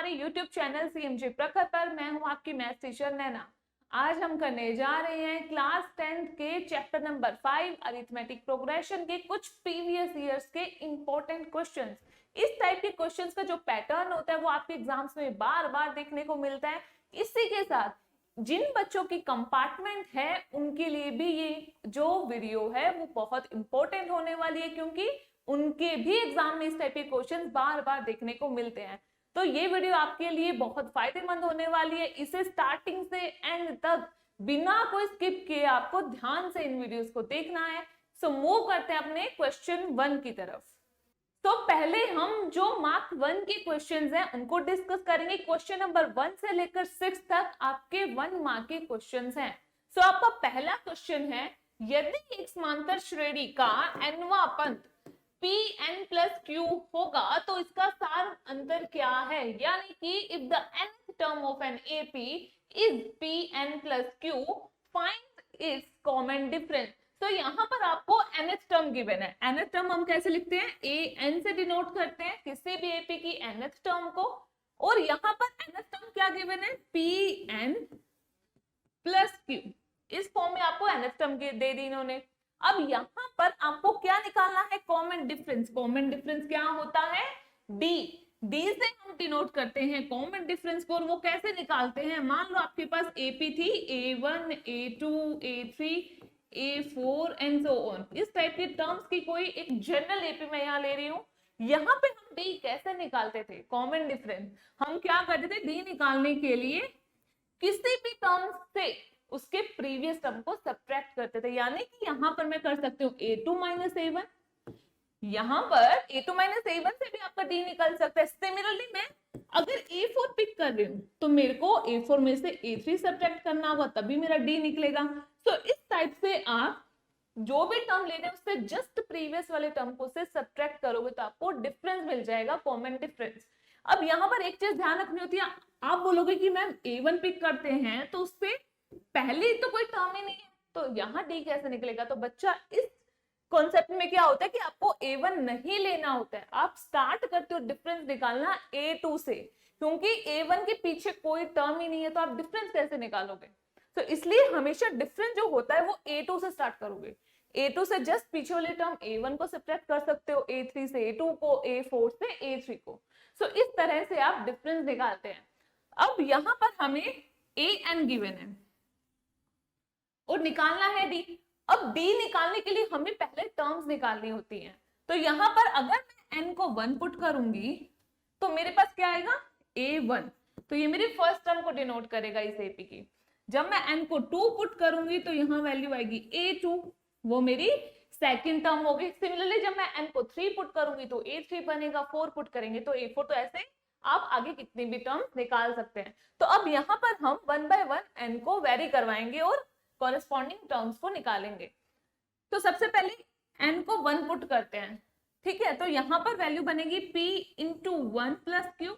हमारे YouTube channel CMG प्रखर पर। मैं हूं आपकी मैथ टीचर नैना। आज हम करने जा रहे हैं क्लास 10th के चैप्टर नंबर 5 अरिथमेटिक प्रोग्रेशन के कुछ प्रीवियस ईयर्स के इंपॉर्टेंट क्वेश्चंस। इस टाइप के क्वेश्चंस का जो पैटर्न होता है वो आपके एग्जाम्स में बार बार देखने को मिलता है। इसी के साथ जिन बच्चों की कंपार्टमेंट है उनके लिए भी ये जो वीडियो है वो बहुत इंपॉर्टेंट होने वाली है, क्योंकि उनके भी एग्जाम में इस टाइप के क्वेश्चंस बार बार देखने को मिलते हैं। तो ये वीडियो आपके लिए बहुत फायदेमंद होने वाली है। इसे स्टार्टिंग से एंड तक बिना कोई स्किप किए आपको ध्यान से इन वीडियोस को देखना है। सो मूव करते हैं अपने क्वेश्चन 1 की तरफ। तो पहले हम जो मार्क 1 के क्वेश्चंस हैं उनको डिस्कस करेंगे। क्वेश्चन नंबर 1 से लेकर 6 तक आपके 1 मार्क के क्वेश्चंस हैं। सो आपका पहला क्वेश्चन है, यदि एक समांतर श्रेणी का nवां पंथ Pn प्लस Q होगा तो इसका सार अंतर क्या है। यानी कि if the nth term of an AP is Pn plus Q, find its common difference. तो यहाँ पर आपको nth टर्म गिवन है। nth टर्म हम कैसे लिखते हैं, an से डिनोट करते हैं किसी भी AP की nth टर्म को। और यहाँ पर nth टर्म क्या गिवन है, Pn प्लस Q। इस फॉर्म में आपको nth टर्म दे दी इन्होंने। अब यहाँ पर आपको क्या निकालना है, कॉमन डिफरेंस। कॉमन डिफरेंस क्या होता है, डी। डी से हम डिनोट करते हैं कॉमन डिफरेंस को। और वो कैसे निकालते हैं, मान लो आपके पास एपी थी A1 A2 A3 A4 and so on. इस टाइप के टर्म्स की कोई एक जनरल एपी मैं यहाँ ले रही हूँ। यहाँ पे हम डी कैसे निकालते थे, कॉमन डिफरेंस हम क्या करते थे, डी निकालने के लिए किसी भी टर्म से उसके प्रीवियस टर्म को सब्ट्रैक्ट करते थे। यानी कि यहाँ पर मैं कर सकती हूँ A2 माइनस A1, यहाँ पर A2 माइनस A1 से भी आपका D निकल सकता है। सिमिलरली मैं अगर A4 पिक कर रही हूँ तो मेरे को A4 में से A3 सब्ट्रैक्ट करना होगा, तभी मेरा D निकलेगा। तो इस टाइप से आप जो भी टर्म ले रहे हैं उससे जस्ट प्रीवियस वाले टर्म को से सब्ट्रैक्ट करोगे तो आपको डिफरेंस मिल जाएगा, कॉमन डिफरेंस। अब यहाँ पर एक चीज ध्यान रखनी होती है, आप बोलोगे कि मैम A1 पिक करते हैं तो उसपे पहले तो कोई टर्म ही नहीं है, तो यहाँ डी कैसे निकलेगा। तो बच्चा इस कॉन्सेप्ट में क्या होता है कि आपको A1 नहीं लेना होता है, आप स्टार्ट करते हो डिफरेंस निकालना A2 से, क्योंकि A1 के पीछे कोई टर्म ही नहीं है तो आप डिफरेंस कैसे निकालोगे। तो इसलिए हमेशा डिफरेंस जो होता है वो A2 से स्टार्ट करोगे। A2 से जस्ट पीछे वाले टर्म A1 को सब्ट्रैक्ट कर सकते हो, A3 से A2 को, A4 से A3 को। सो इस तरह से आप डिफरेंस निकालते हैं। अब यहाँ पर हमें AN गिवन है और निकालना है डी। अब डी निकालने के लिए हमें पहले टर्म्स निकालनी होती हैं। तो यहाँ पर अगर मैं n को 1 पुट करूंगी तो मेरे पास क्या आएगा, A1। तो ये मेरी फर्स्ट टर्म को डिनोट करेगा इस एपी की। जब मैं n को 2 पुट करूंगी तो यहाँ वैल्यू आएगी A2, वो मेरी सेकेंड टर्म होगी। सिमिलरली जब मैं n को 3 पुट करूंगी तो A3 बनेगा, 4 पुट करेंगे तो A4। तो ऐसे आप आगे कितनी भी टर्म निकाल सकते हैं। तो अब यहाँ पर हम 1 बाय 1 n को वेरी करवाएंगे और कॉरेस्पॉन्डिंग टर्म्स को निकालेंगे। तो सबसे पहले n को 1 पुट करते हैं, ठीक है। तो यहाँ पर वैल्यू बनेगी p इंटू 1 प्लस क्यू,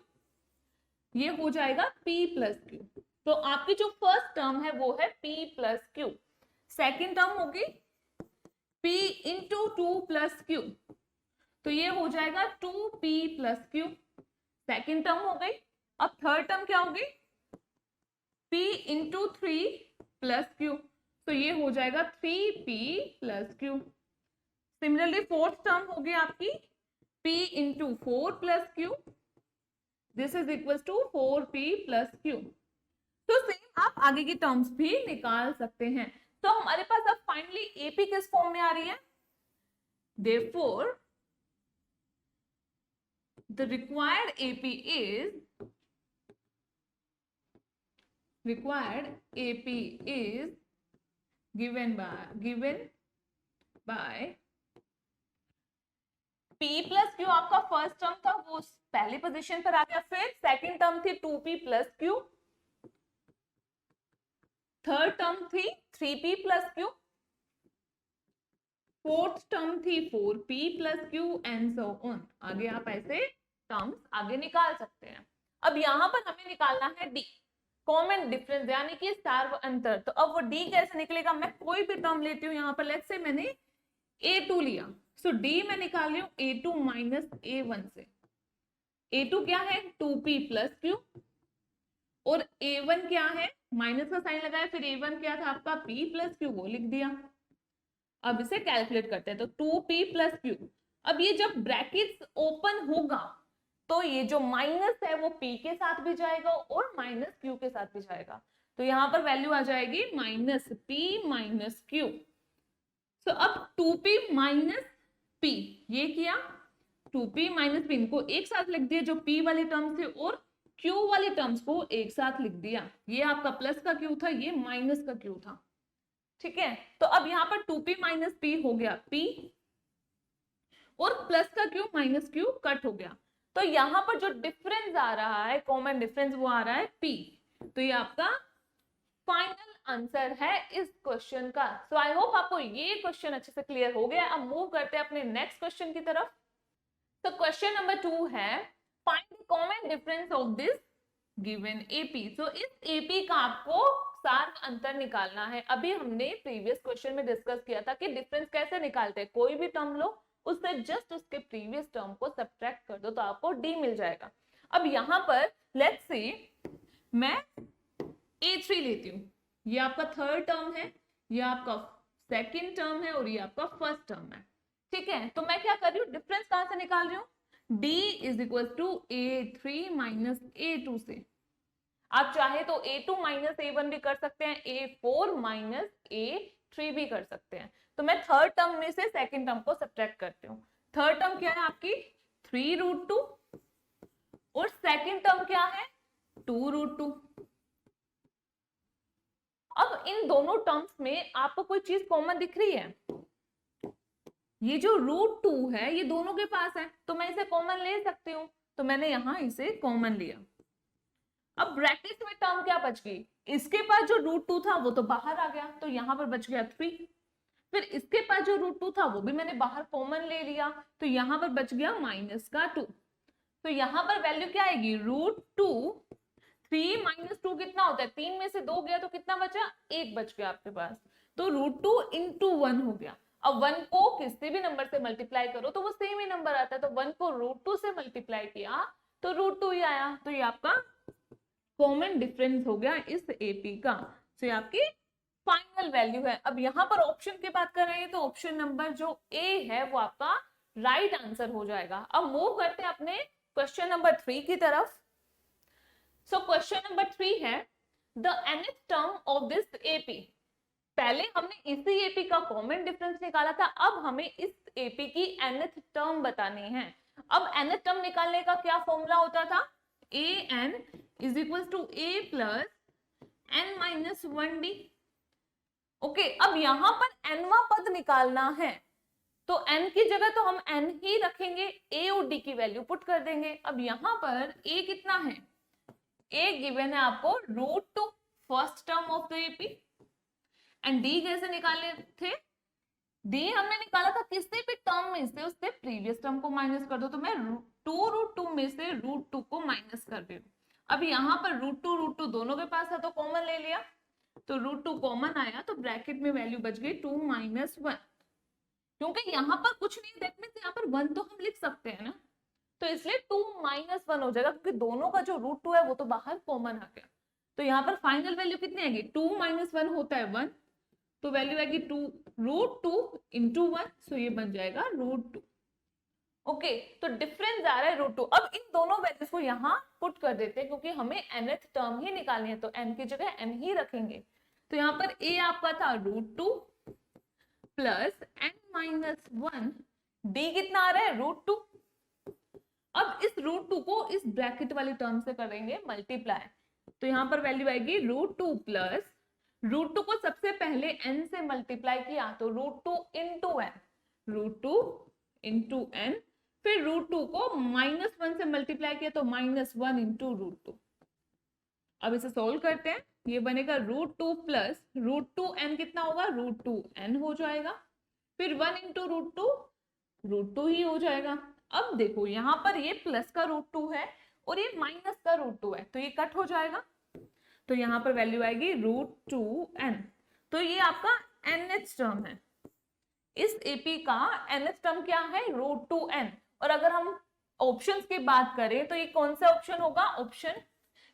ये हो जाएगा p प्लस क्यू। तो आपकी जो फर्स्ट टर्म है वो है p plus Q. Second term होगी p इंटू 2 प्लस क्यू, तो ये हो जाएगा 2p plus Q, second term हो गई। अब थर्ड टर्म क्या होगी, p इंटू 3 प्लस क्यू, तो ये हो जाएगा 3p plus q. Similarly fourth term होगी आपकी p into 4 plus q, this is equal to 4p plus q. तो सेम आप आगे की टर्म्स भी निकाल सकते हैं। तो हमारे पास अब फाइनली एपी किस फॉर्म में आ रही है, therefore the required AP is given by P plus Q. आपका फर्स्ट टर्म था वो पहली पोजीशन पर आ गया, फिर सेकंड टर्म थी 2p plus Q, third term थी 3p plus Q, fourth term थी 4p plus Q and so on. आगे आप ऐसे टर्म्स आगे निकाल सकते हैं। अब यहाँ पर हमें निकालना है डी, कॉमन डिफरेंस यानी कि सार्व अंतर। तो अब वो डी कैसे निकलेगा, मैं कोई भी टर्म लेती हूँ। यहाँ पर लेट्स से मैंने A2 लिया, सो डी मैं निकाल रही हूँ A2 माइनस A1 से। A2 क्या है 2p प्लस क्यू, और A1 क्या है, माइनस का साइन लगाया, फिर A1 क्या था आपका p प्लस क्यू, वो लिख दिया। अब इसे कैलकुलेट करते हैं, तो 2p प्लस क्यू। अब ये जब ब्रैकेट्स ओपन होगा तो ये जो माइनस है वो p के साथ भी जाएगा और माइनस q के साथ भी जाएगा, तो यहां पर वैल्यू आ जाएगी माइनस p माइनस q। तो अब 2p माइनस p, ये किया 2p माइनस p, इनको एक साथ लिख दिया जो p वाली टर्म थे, और q वाली टर्म्स को एक साथ लिख दिया। ये आपका प्लस का q था, ये माइनस का q था, ठीक है। तो अब यहाँ पर 2p माइनस p हो गया p, और प्लस का q माइनस q कट हो गया, तो यहाँ पर जो डिफरेंस आ रहा है, कॉमन डिफरेंस, वो आ रहा है p। तो ये आपका फाइनल आंसर है इस क्वेश्चन का। सो आई होप आपको ये क्वेश्चन अच्छे से क्लियर हो गया। अब मूव करते हैं अपने नेक्स्ट क्वेश्चन की तरफ। तो क्वेश्चन नंबर 2 है, find the common difference of this given AP. तो इस एपी का आपको सार अंतर निकालना है। अभी हमने प्रीवियस क्वेश्चन में डिस्कस किया था कि डिफरेंस कैसे निकालते हैं, कोई भी टर्म लो, उससे जस्ट उसके प्रीवियस टर्म को सब्ट्रैक्ट कर दो तो आपको डी मिल जाएगा। अब यहाँ पर लेट्स सी, मैं A3 लेती हूँ, ये आपका थर्ड टर्म है, ये आपका सेकंड टर्म है, और ये आपका फर्स्ट टर्म है, ठीक है। तो मैं क्या कर रही हूँ, डिफरेंस कहां से निकाल रही हूँ, D is equal to A3 minus A2 से। आप चाहे तो A2 माइनस A1 भी कर सकते हैं, A4 माइनस A3 भी कर सकते हैं। तो मैं थर्ड टर्म में से सेकंड टर्म को सब्ट्रैक्ट करती हूँ। थर्ड टर्म क्या है आपकी 3√2, और सेकंड टर्म क्या है 2√2। अब इन दोनों टर्म्स में आपको कोई चीज कॉमन दिख रही है, ये जो √2 है ये दोनों के पास है, तो मैं इसे कॉमन ले सकती हूँ, तो मैंने यहां इसे कॉमन लिया। अब ब्रैकेट में टर्म क्या बच गई, इसके पास जो √2 था वो तो बाहर आ गया, तो यहां पर बच गया 3। फिर इसके पास जो √2 था वो भी मैंने बाहर कॉमन ले लिया, तो यहां पर बच गया माइनस का 2। तो यहां पर वैल्यू क्या आएगी √2, 3 माइनस 2 कितना होता है, 3 में से 2 गया तो कितना बचा, 1 बच गया आपके पास, तो √2 इंटू 1 हो गया। अब 1 को किसी भी नंबर से मल्टीप्लाई करो तो वो सेम ही नंबर आता है, तो 1 को √2 से मल्टीप्लाई किया तो √2 ही आया, तो ये आपका कॉमन डिफरेंस हो गया इस एपी का। तो ये आपकी फाइनल वैल्यू है। अब यहाँ पर ऑप्शन की बात कर रहे हैं तो ऑप्शन नंबर जो ए है वो आपका राइट आंसर हो जाएगा। अब मूव करते हैं अपने क्वेश्चन नंबर 3 की तरफ। सो क्वेश्चन नंबर 3 है, the nth term of this AP. पहले हमने इसी एपी का कॉमन डिफरेंस निकाला था, अब हमें इस एपी की nth टर्म बतानी है। अब nth टर्म निकालने का क्या फॉर्मूला होता था, an is equal to a plus n minus 1d। Okay, अब यहां पर nवां पद निकालना है, तो n की जगह तो हम n ही रखेंगे, a और d की वैल्यू पुट कर देंगे। अब यहां पर a कितना है, a गिवन है आपको √2 first term of the AP, and d कैसे निकाले थे, d हमने निकाला था किसी भी टर्म में से उससे प्रीवियस टर्म को माइनस कर दो, तो मैं 2√2 में से √2 को माइनस कर रही हूँ। अब यहाँ पर √2 दोनों के पास है तो कॉमन ले लिया, तो √2 कॉमन आया, तो ब्रैकेट में वैल्यू बच गई 2 माइनस 1। क्योंकि यहाँ पर कुछ नहीं, दैट मींस यहाँ पर 1 तो हम लिख सकते हैं ना, तो इसलिए 2 माइनस 1 हो जाएगा, क्योंकि दोनों का जो √2 है वो तो बाहर कॉमन आ गया। तो यहाँ पर फाइनल वैल्यू कितनी आएगी, 2 माइनस 1 होता है 1, तो वैल्यू आएगी √2 इंटू 1, सो ये बन जाएगा √2। ओके, तो डिफरेंस आ रहा है √2। अब इन दोनों वैल्यूज को यहाँ पुट कर देते हैं, क्योंकि हमें nth टर्म ही निकालनी है, तो n की जगह n ही रखेंगे। तो यहाँ पर a आपका था √2 प्लस n माइनस 1, d कितना आ रहा है √2। अब इस √2 को इस ब्रैकेट वाली टर्म से करेंगे मल्टीप्लाई, तो यहाँ पर वैल्यू आएगी √2 प्लस √2 को सबसे पहले n से मल्टीप्लाई किया तो √2 इंटू n, √2 इंटू n, फिर √2 को -1 से मल्टीप्लाई किया तो -1 इंटू √2। अब इसे सोल्व करते हैं, ये बनेगा √2 प्लस √2n कितना होगा, √2n हो जाएगा, फिर 1 इंटू √2 ही हो जाएगा। अब देखो यहाँ पर ये प्लस का √2 है और ये माइनस का √2 है, तो ये कट हो जाएगा, तो यहाँ पर वैल्यू आएगी √2n। तो ये आपका nth टर्म है, इस एपी का nth टर्म क्या है √2n। और अगर हम ऑप्शंस की बात करें तो ये कौन सा ऑप्शन होगा, ऑप्शन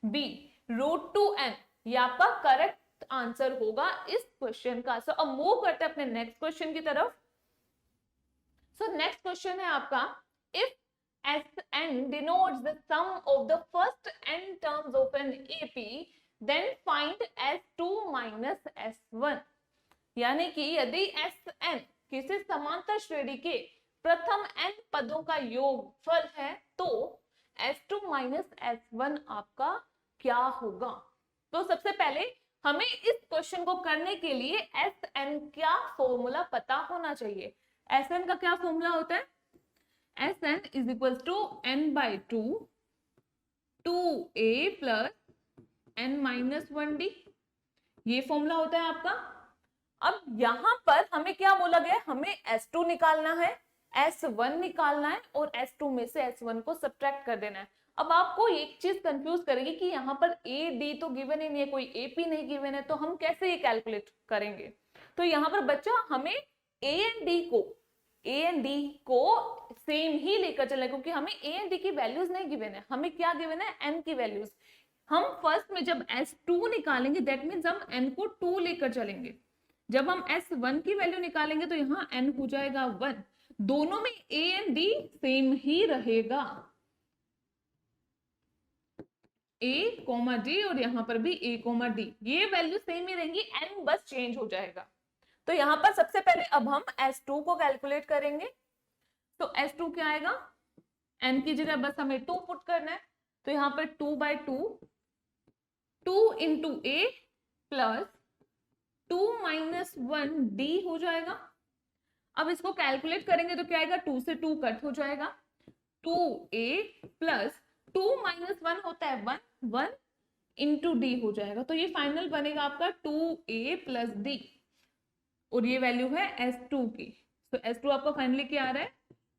बी √2n, ये आपका करेक्ट आंसर होगा इस क्वेश्चन का। सो अब मूव करते हैं अपने नेक्स्ट क्वेश्चन की तरफ। सो नेक्स्ट क्वेश्चन है आपका, if Sn denotes the sum of the first n terms of an AP, then find S2 minus S1। यानी कि यदि Sn किसी समांतर श्रेणी के प्रथम n पदों का योगफल है तो S2 माइनस S1 आपका क्या होगा। तो सबसे पहले हमें इस क्वेश्चन को करने के लिए Sn का फॉर्मूला पता होना चाहिए। Sn का क्या फॉर्मूला होता है, Sn is equals to n by 2 2a plus n minus 1d, ये फॉर्मूला होता है आपका। अब यहां पर हमें क्या बोला गया, हमें S2 निकालना है, S1 निकालना है और S2 में से S1 को सब्ट्रैक्ट कर देना है। अब आपको एक चीज कंफ्यूज करेगी कि यहाँ पर A D तो गिवन ही नहीं है, कोई AP नहीं गिवन है, तो हम कैसे ये कैलकुलेट करेंगे। तो यहाँ पर बच्चा हमें A एंड D को सेम ही लेकर चले, क्योंकि हमें A एंड D की वैल्यूज नहीं गिवन है, हमें क्या गिवन है, n की वैल्यूज। हम फर्स्ट में जब S2 निकालेंगे दैट मीन्स हम n को 2 लेकर चलेंगे। जब हम S1 की वैल्यू निकालेंगे तो यहाँ n हो जाएगा 1। दोनों में A एंड D सेम ही रहेगा, A, D और यहाँ पर भी A, D, ये वैल्यू सेम ही रहेंगी, n बस चेंज हो जाएगा। तो यहाँ पर सबसे पहले अब हम S2 को कैलकुलेट करेंगे। तो S2 क्या आएगा, n की जगह बस हमें 2 पुट करना है, तो यहाँ पर 2 by 2 2 into A plus 2 minus 1 D हो जाएगा। अब इसको कैलकुलेट करेंगे तो क्या आएगा, 2 से 2 कट हो जाएगा, 2A प्लस 2 minus 1 होता है 1, 1 into D हो जाएगा। तो ये फाइनल बनेगा आपका 2A प्लस D और ये वैल्यू है S2 की। तो S2 आपका फाइनली क्या आ रहा है,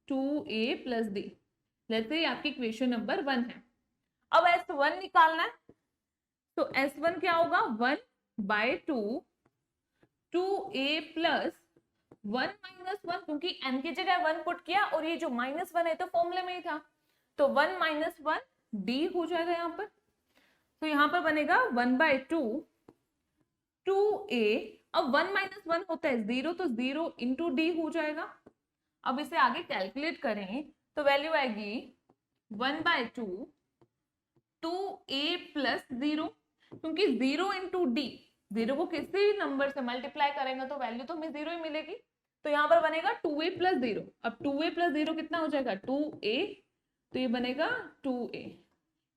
2A plus D। Let's say आपकी इक्वेशन नंबर 1 है। अब S1 निकालना है, तो S1 क्या होगा, 1 by 2 2A प्लस 1 minus 1, क्योंकि n की जगह 1 पुट किया और ये जो -1 है तो फॉर्मूले में ही था, तो 1 minus 1 D हो जाएगा यहाँ पर। तो यहाँ पर बनेगा 1 by 2 2A, अब 1 minus 1 होता है 0, तो 0 into D हो जाएगा। अब इसे आगे कैलकुलेट करें तो वैल्यू आएगी 1 by 2 2A प्लस 0, क्योंकि 0 into D, 0 को किसी भी नंबर से मल्टीप्लाई करेंगे तो वैल्यू तो हमें 0 ही मिलेगी। तो यहाँ पर बनेगा 2A प्लस 0। अब 2A प्लस 0 कितना हो जाएगा, 2A, तो ये बनेगा 2A।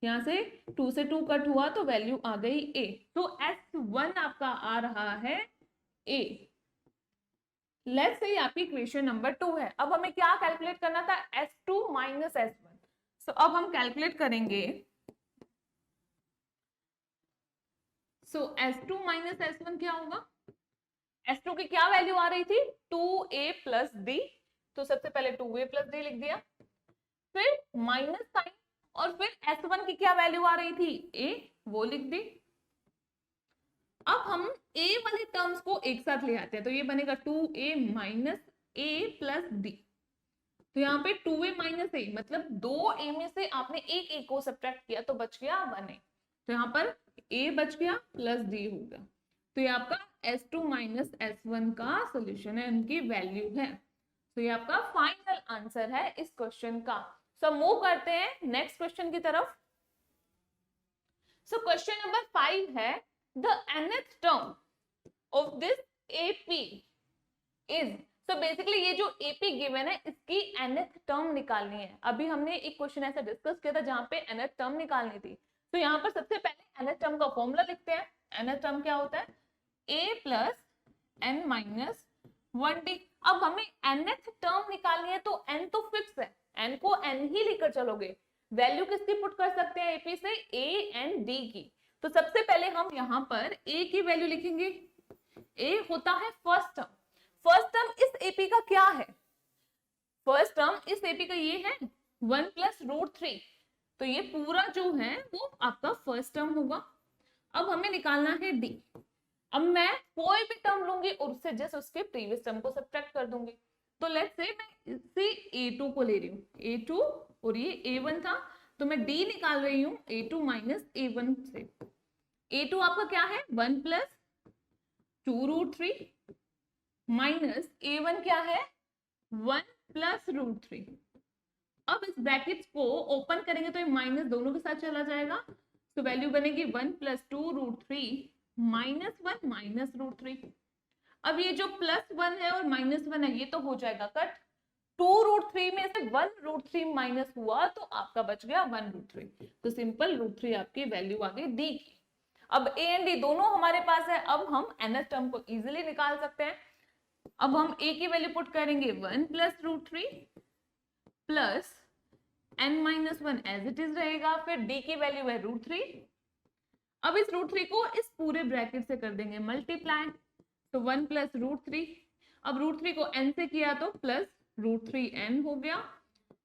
यहाँ से 2 से 2 कट हुआ तो वैल्यू आ गई A। तो S1 आपका आ रहा है A। लेट्स से आपकी इक्वेशन नंबर 2 है। अब हमें क्या कैलकुलेट करना था, S2 माइनस S1। सो अब हम कैलकुलेट करेंगे। सो S2 माइनस S1 क्या होगा, S2 की क्या वैल्यू आ रही थी, 2A प्लस D, तो सबसे पहले 2A प्लस D लिख दिया, फिर माइनस साइन, और फिर S1 की क्या वैल्यू आ रही थी, A, वो लिख दी। अब हम A वाले टर्म्स को एक साथ ले आते हैं, तो ये बनेगा 2A minus A plus D। तो यहाँ पे 2A माइनस A मतलब 2A में से आपने एक A को सब्ट्रैक्ट किया तो बच गया 1A, तो यहाँ पर A बच गया प्लस D हो गया। तो ये आपका S2 माइनस S1 का सोल्यूशन है, उनकी वैल्यू है। तो ये आपका फाइनल आंसर है इस क्वेश्चन का। सो मूव करते हैं नेक्स्ट क्वेश्चन की तरफ। सो क्वेश्चन नंबर 5 है, the nth term of this AP is, so basically ये जो AP given है इसकी nth term निकालनी है। अभी हमने एक क्वेश्चन ऐसा डिस्कस किया था जहां पे nth term निकालनी थी। तो यहाँ पर सबसे पहले nth term का फॉर्मूला लिखते हैं। nth term क्या होता है, A plus n minus 1D। अब हमें nth term निकालनी है तो n तो फिक्स है, n को n ही लेकर चलोगे। वैल्यू किसकी पुट कर सकते हैं AP से, A एंड D की। तो सबसे पहले हम यहाँ पर A की वैल्यू लिखेंगे। A होता है फर्स्ट टर्म। फर्स्ट टर्म इस AP का क्या है, फर्स्ट टर्म इस AP का ये है 1 प्लस √3, तो ये पूरा जो है वो आपका फर्स्ट टर्म होगा। अब हमें निकालना है D। अब मैं कोई भी टर्म लूंगी और उससे जस्ट उसके प्रीवियस टर्म को सब्ट्रैक्ट कर दूंगी। तो लेट्स से मैं इसे A2 को ले रही हूँ, A2 और ये A1 था, तो मैं D निकाल रही हूँ A2 माइनस A1 से। A2 आपका क्या है 1 प्लस 2√3 माइनस A1 क्या है 1 प्लस √3। अब इस ब्रैकेट्स को ओपन करेंगे तो ये माइनस दोनों के साथ चला जाएगा, तो वैल्यू बनेगी 1 प्लस 2√3 माइनस 1 माइनस √3। अब ये जो +1 है और -1 है ये तो हो जाएगा कट, 2√3 में से 1√3 माइनस हुआ तो आपका बच गया 1√3। तो सिंपल √3 आपकी वैल्यू आ गई डी की। अब ए एंड डी दोनों हमारे पास है, अब हम nth टर्म को इजीली निकाल सकते हैं। अब हम a की वैल्यू पुट करेंगे 1 plus √3 plus n-1 as it is रहेगा, फिर d की वैल्यू है √3। अब इस √3 को इस पूरे ब्रैकेट से कर देंगे मल्टीप्लाई, तो 1 प्लस √3, अब √3 को n से किया तो प्लस √3n हो गया,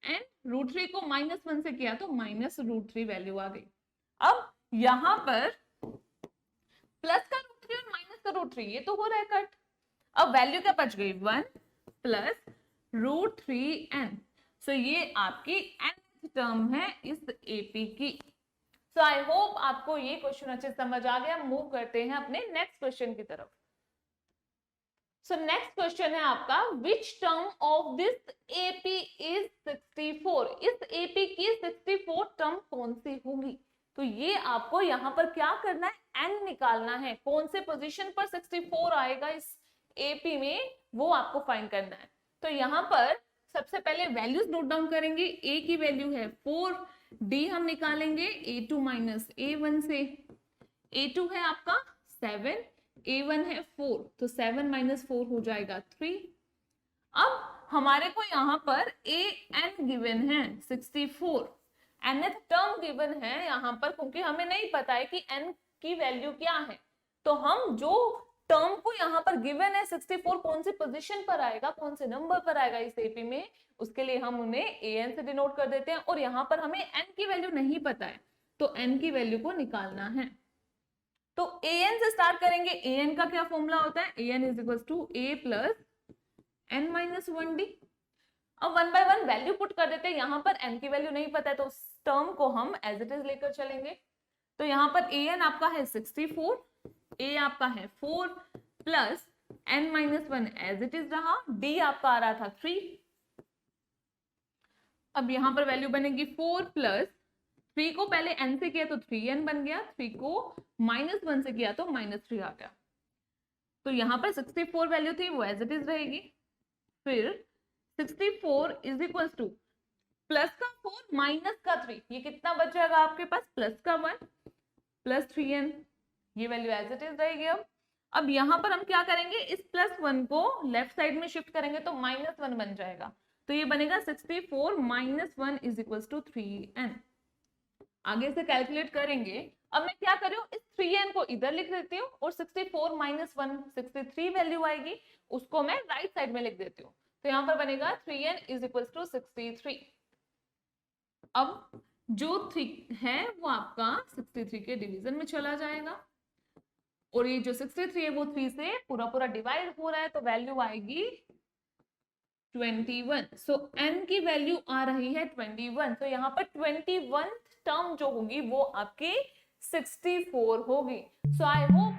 एंड √3 को -1 से किया तो माइनस √3 वैल्यू आ गई। अब यहां पर प्लस का √3 और माइनस का √3 ये तो हो रहा है कट, अब वैल्यू क्या बच गई 1 प्लस √3n। सो ये आपकी nth टर्म है इस एपी की। सो आई होप आपको ये क्वेश्चन अच्छे समझ आ गया। मूव करते हैं अपने नेक्स्ट क्वेश्चन की तरफ। सो नेक्स्ट क्वेश्चन है आपका, which term of this AP is 64। इस एपी की 64 टर्म कौन सी होगी? तो ये आपको यहाँ पर क्या करना है, n निकालना है, कौन से पोजीशन पर 64 आएगा इस एपी में वो आपको फाइंड करना है। तो यहाँ पर सबसे पहले वैल्यूज नोट डाउन करेंगे। a की वैल्यू है 4, d हम निकालेंगे a2 माइनस a1 से, a2 है आपका 7, a1 है 4, तो 7 माइनस 4 हो जाएगा 3। अब हमारे को यहाँ पर an गिवन है 64, nth टर्म गिवन है यहाँ पर, क्योंकि हमें नहीं पता है कि n की वैल्यू क्या है, तो हम जो टर्म को यहाँ पर गिवन है 64 कौन सी पोजीशन पर आएगा, कौन से नंबर पर आएगा इस एपी में, उसके लिए हम उन्हें an से डिनोट कर देते हैं। और यहाँ पर हमें n की वैल्यू नहीं पता है, तो n की वैल्यू को निकालना है। तो an से स्टार्ट करेंगे। an का क्या फॉर्मूला होता है, an is equal to a plus n-1d। अब 1 बाय 1 वैल्यू पुट कर देते हैं। यहाँ पर n की वैल्यू नहीं पता है तो उस टर्म को हम एज इट इज लेकर चलेंगे। तो यहाँ पर an आपका है 64, a आपका है 4 plus n-1 as it is रहा, d आपका आ रहा था 3। अब यहाँ पर वैल्यू बनेगी 4 प्लस 3 को पहले n से किया तो 3n बन गया, 3 को -1 से किया तो -3 आ गया। तो यहाँ पर 64 वैल्यू थी वो एज इट इज रहेगी। फिर 64 इज इक्वल टू प्लस का 4 माइनस का 3, ये कितना बच जाएगा आपके पास, प्लस का 1 प्लस 3n, ये वैल्यू एज इट इज रहेगी। अब यहाँ पर हम क्या करेंगे, इस +1 को लेफ्ट साइड में शिफ्ट करेंगे तो -1 बन जाएगा, तो ये बनेगा 64 minus 1 is equal to 3n। आगे से कैलकुलेट करेंगे। अब मैं क्या कर रही हूँ, इस 3n को इधर लिख देती हूँ और 64 माइनस 1 63 वैल्यू आएगी, उसको मैं राइट साइड में लिख देती हूँ। तो यहाँ पर बनेगा 3n इज इक्वल टू 63। अब जो 3 है वो आपका 63 के डिवीजन में चला जाएगा, और ये जो 63 है वो 3 से पूरा पूरा डिवाइड हो रहा है, तो वैल्यू आएगी 21। सो n की वैल्यू आ रही है 21। तो यहाँ पर 21 टर्म जो होगी वो आपकी 64 होगी। सो आई होप